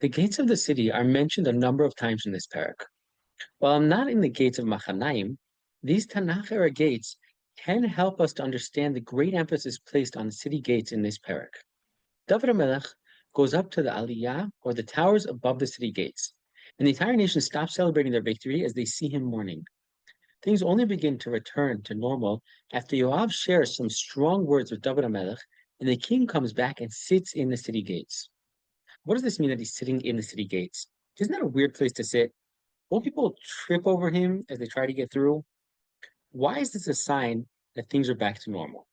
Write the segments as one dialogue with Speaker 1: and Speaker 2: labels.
Speaker 1: The gates of the city are mentioned a number of times in this parak. While I'm not in the gates of Machanaim, these Tanakh era gates can help us to understand the great emphasis placed on the city gates in this parak. David HaMelech goes up to the Aliyah, or the towers above the city gates, and the entire nation stops celebrating their victory as they see him mourning. Things only begin to return to normal after Yoav shares some strong words with David HaMelech, and the king comes back and sits in the city gates. What does this mean that he's sitting in the city gates? Isn't that a weird place to sit? Won't people trip over him as they try to get through? Why is this a sign that things are back to normal?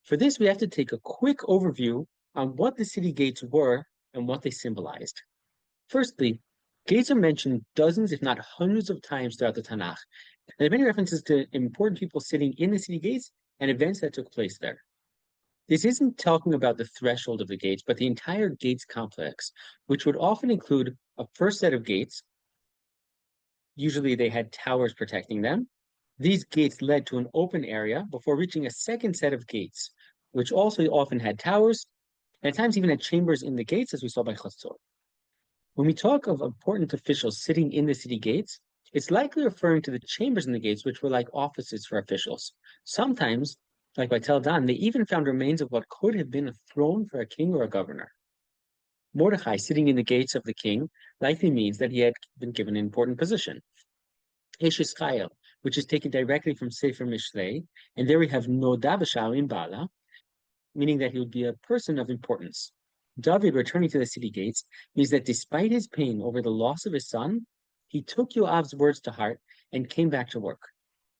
Speaker 1: For this, we have to take a quick overview on what the city gates were and what they symbolized. Firstly, gates are mentioned dozens, if not hundreds of times throughout the Tanakh. And there are many references to important people sitting in the city gates and events that took place there. This isn't talking about the threshold of the gates, but the entire gates complex, which would often include a first set of gates. Usually they had towers protecting them. These gates led to an open area before reaching a second set of gates, which also often had towers, and at times even had chambers in the gates, as we saw by Chatzor. When we talk of important officials sitting in the city gates, it's likely referring to the chambers in the gates, which were like offices for officials. Sometimes, like by Tel Dan, they even found remains of what could have been a throne for a king or a governor. Mordechai sitting in the gates of the king likely means that he had been given an important position. Eshes Chayil, which is taken directly from Sefer Mishlei, and there we have Noda b'Shalim Bala, meaning that he would be a person of importance. David returning to the city gates means that despite his pain over the loss of his son, he took Yoav's words to heart and came back to work.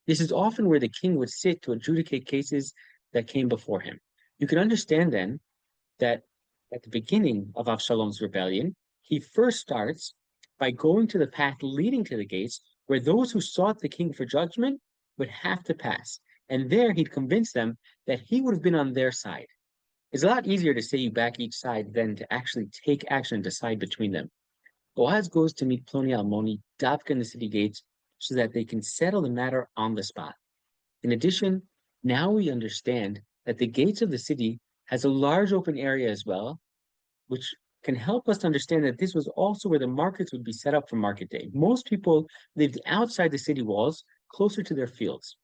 Speaker 1: This is often where the king would sit to adjudicate cases that came before him. You can understand then that at the beginning of Avshalom's rebellion, he first starts by going to the path leading to the gates, where those who sought the king for judgment would have to pass. And there he'd convince them that he would have been on their side. It's a lot easier to say you back each side than to actually take action and decide between them. Boaz goes to meet Ploni Almoni, Davka in the city gates, so that they can settle the matter on the spot. In addition, now we understand that the gates of the city has a large open area as well, which can help us to understand that this was also where the markets would be set up for market day. Most people lived outside the city walls, closer to their fields,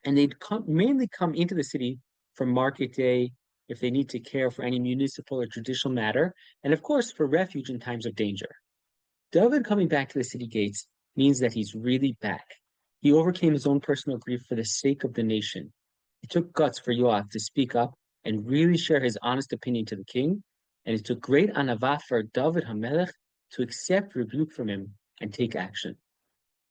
Speaker 1: and they'd mainly come into the city for market day, if they need to care for any municipal or judicial matter, and of course for refuge in times of danger. David coming back to the city gates means that he's really back. He overcame his own personal grief for the sake of the nation. It took guts for Yoav to speak up and really share his honest opinion to the king, and it took great anavah for David HaMelech to accept rebuke from him and take action.